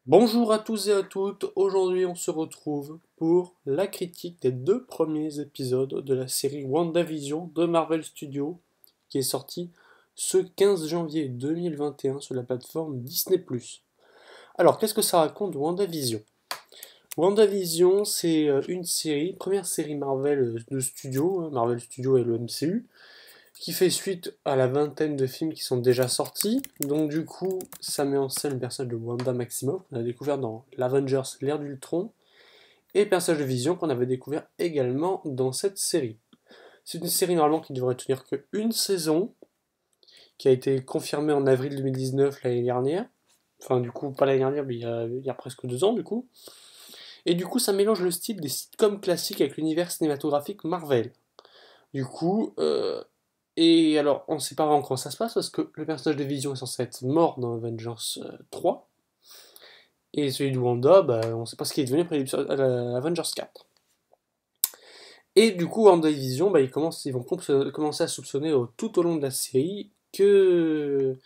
Bonjour à tous et à toutes, aujourd'hui on se retrouve pour la critique des deux premiers épisodes de la série WandaVision de Marvel Studios qui est sortie ce 15 janvier 2021 sur la plateforme Disney+. Alors qu'est-ce que ça raconte WandaVision? WandaVision c'est une série, première série Marvel de studio, Marvel Studios et le MCU, qui fait suite à la vingtaine de films qui sont déjà sortis. Donc du coup, ça met en scène le personnage de Wanda Maximoff, qu'on a découvert dans l'Avengers l'ère d'Ultron, et le personnage de Vision qu'on avait découvert également dans cette série. C'est une série normalement qui devrait tenir qu'une saison, qui a été confirmée en avril 2019 l'année dernière. Enfin du coup, pas l'année dernière, mais il y a presque 2 ans du coup. Et du coup, ça mélange le style des sitcoms classiques avec l'univers cinématographique Marvel. Du coup, et alors, on ne sait pas vraiment comment ça se passe parce que le personnage de Vision est censé être mort dans Avengers 3. Et celui de Wanda, bah, on ne sait pas ce qu'il est devenu après Avengers 4. Et du coup, Wanda et Vision, bah, ils vont commencer à soupçonner tout au long de la série que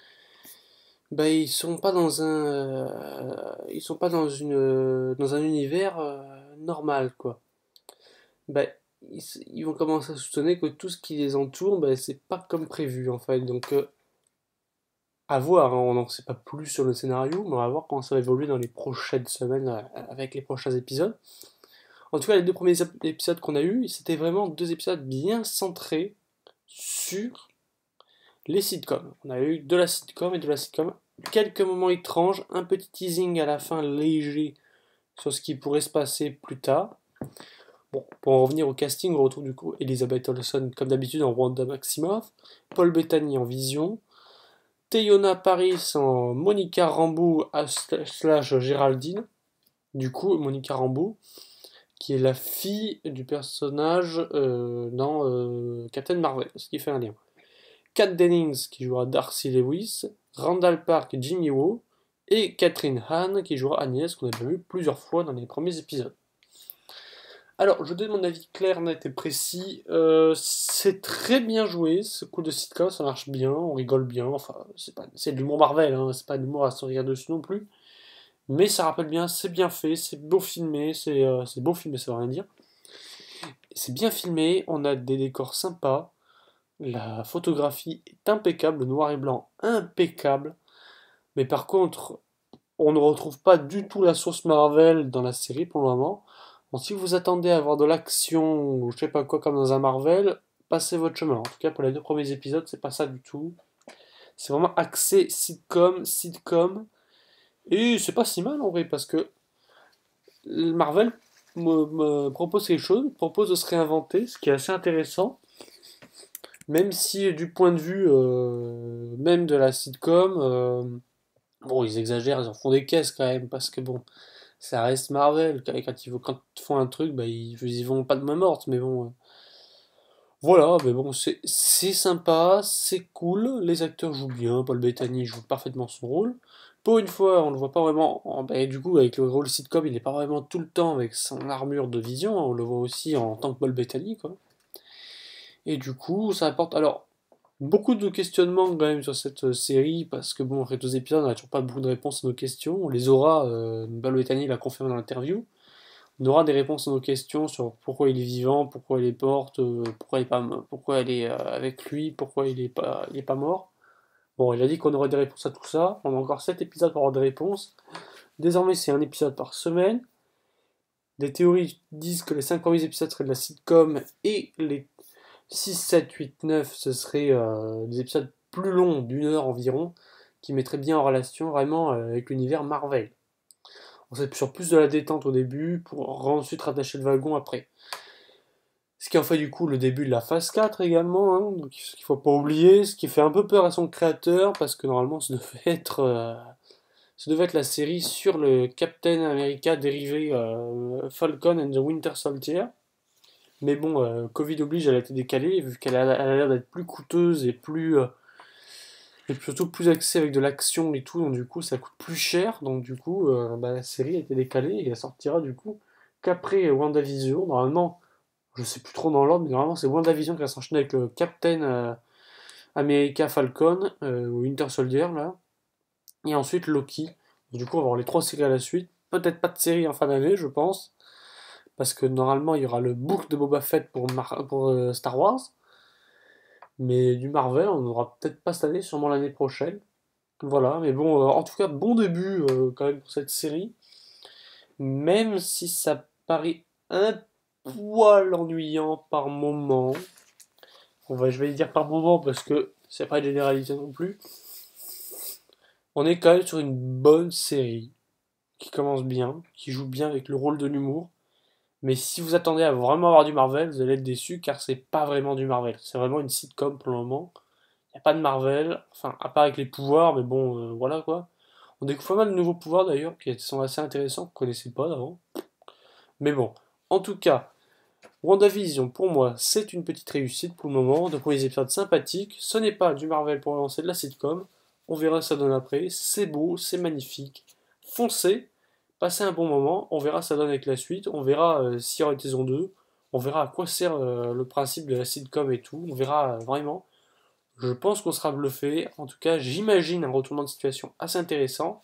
bah, ils sont pas dans un univers normal, quoi. Bah, ils vont commencer à soupçonner que tout ce qui les entoure, bah, c'est pas comme prévu en fait. Donc à voir, hein, on n'en sait pas plus sur le scénario, mais on va voir comment ça va évoluer dans les prochaines semaines avec les prochains épisodes. En tout cas, les deux premiers épisodes qu'on a eus, c'était vraiment deux épisodes bien centrés sur les sitcoms. On a eu de la sitcom et de la sitcom. Quelques moments étranges, un petit teasing à la fin léger sur ce qui pourrait se passer plus tard. Bon, pour en revenir au casting, on retrouve du coup Elizabeth Olsen comme d'habitude en Wanda Maximoff, Paul Bettany en Vision, Teyona Paris en Monica Rambeau slash Géraldine. Du coup, Monica Rambeau, qui est la fille du personnage dans Captain Marvel, ce qui fait un lien. Kat Dennings qui jouera Darcy Lewis, Randall Park Jimmy Woo, et Catherine Hahn qui jouera Agnès, qu'on a déjà vu plusieurs fois dans les premiers épisodes. Alors, je donne mon avis clair, net et précis. C'est très bien joué, ce coup de sitcom, ça marche bien, on rigole bien. Enfin, c'est de l'humour Marvel, hein, c'est pas de l'humour à se rire dessus non plus. Mais ça rappelle bien, c'est bien fait, c'est beau filmé, c'est beau filmé, ça veut rien dire. C'est bien filmé, on a des décors sympas, la photographie est impeccable, le noir et blanc impeccable. Mais par contre, on ne retrouve pas du tout la sauce Marvel dans la série pour le moment. Donc si vous attendez à avoir de l'action ou je sais pas quoi comme dans un Marvel, passez votre chemin. En tout cas pour les deux premiers épisodes, c'est pas ça du tout. C'est vraiment axé sitcom. Et c'est pas si mal en vrai parce que Marvel me propose quelque chose, propose de se réinventer, ce qui est assez intéressant. Même si du point de vue même de la sitcom, bon ils exagèrent, ils en font des caisses quand même parce que bon, ça reste Marvel. Quand ils font un truc, bah, ils vont pas de main morte, mais bon. Voilà, mais bon, c'est sympa, c'est cool. Les acteurs jouent bien. Paul Bettany joue parfaitement son rôle. Pour une fois, on le voit pas vraiment. Bah, du coup, avec le rôle sitcom, il est pas vraiment tout le temps avec son armure de Vision, hein. On le voit aussi en tant que Paul Bettany, quoi. Et du coup, ça apporte. Alors, beaucoup de questionnements quand même sur cette série, parce que bon, après 2 épisodes, on n'a toujours pas beaucoup de réponses à nos questions. On les aura, Paul Bettany l'a confirmé dans l'interview. On aura des réponses à nos questions sur pourquoi il est vivant, pourquoi il est morte, pourquoi elle est avec lui, pourquoi il est pas mort. Bon, il a dit qu'on aurait des réponses à tout ça. On a encore 7 épisodes pour avoir des réponses. Désormais, c'est un épisode par semaine. Des théories disent que les 5 premiers épisodes seraient de la sitcom et les 6, 7, 8, 9, ce seraient des épisodes plus longs, d'1 heure environ, qui mettraient bien en relation vraiment avec l'univers Marvel. On serait sur plus de la détente au début pour ensuite rattacher le wagon après. Ce qui en fait du coup le début de la phase 4 également, hein, donc ce qu'il faut pas oublier, ce qui fait un peu peur à son créateur parce que normalement ça devait être la série sur le Captain America dérivé Falcon and the Winter Soldier. Mais bon, Covid oblige, elle a été décalée vu elle a l'air d'être plus coûteuse et surtout plus axée avec de l'action et tout, donc du coup ça coûte plus cher, donc du coup bah, la série a été décalée et elle sortira du coup qu'après WandaVision. Normalement, je sais plus trop dans l'ordre, mais normalement c'est WandaVision qui va s'enchaîner avec le Captain America Falcon ou Winter Soldier là, et ensuite Loki. Du coup, on va avoir les 3 séries à la suite. Peut-être pas de série en fin d'année, je pense. Parce que normalement, il y aura le book de Boba Fett pour Star Wars. Mais du Marvel, on n'aura peut-être pas cette année, sûrement l'année prochaine. Voilà, mais bon, en tout cas, bon début quand même pour cette série. Même si ça paraît un poil ennuyant par moment. Je vais dire par moment parce que c'est pas une généralité non plus. On est quand même sur une bonne série qui commence bien, qui joue bien avec le rôle de l'humour. Mais si vous attendez à vraiment avoir du Marvel, vous allez être déçu car c'est pas vraiment du Marvel. C'est vraiment une sitcom pour le moment. Il n'y a pas de Marvel, enfin, à part avec les pouvoirs, mais bon, voilà quoi. On découvre pas mal de nouveaux pouvoirs d'ailleurs qui sont assez intéressants, qu'on ne connaissait pas avant. Mais bon, en tout cas, WandaVision pour moi c'est une petite réussite pour le moment. De premiers épisodes sympathiques. Ce n'est pas du Marvel pour le moment, c'est de la sitcom. On verra ça donne après. C'est beau, c'est magnifique. Foncez, passez un bon moment. On verra ça donne avec la suite. On verra s'il y aura une saison 2. On verra à quoi sert le principe de la sitcom et tout. On verra vraiment. Je pense qu'on sera bluffé. En tout cas, j'imagine un retournement de situation assez intéressant.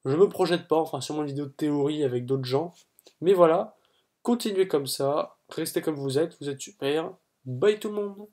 Je me projette pas, enfin sûrement une vidéo de théorie avec d'autres gens. Mais voilà, continuez comme ça, restez comme vous êtes super. Bye tout le monde.